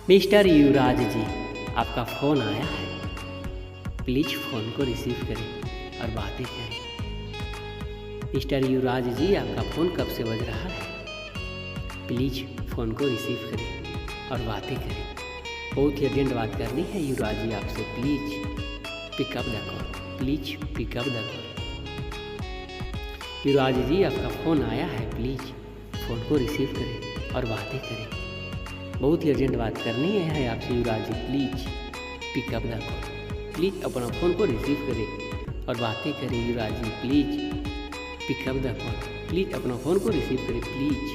Mister युवराज जी, आपका phone आया है, प्लीज़ फ़ोन को रिसीव करें और बातें करें। मिस्टर युवराज जी, आपका फ़ोन कब से बज रहा है, प्लीज़ फ़ोन को रिसीव करें और बातें करें। बहुत ही अर्जेंट बात करनी है युवराज जी आपसे, please pick up the call, please pick up the call. Yuvraj ji, आपका फ़ोन आया है, प्लीज़ फ़ोन को रिसीव करें और बातें करें। बहुत ही अर्जेंट बात करनी है आपसे Yuvraj ji, please pick up the call, please अपना फ़ोन को रिसीव करें और बातें करें। Yuvraj ji, please pick up the call, please अपना फ़ोन को रिसीव करें, प्लीज़।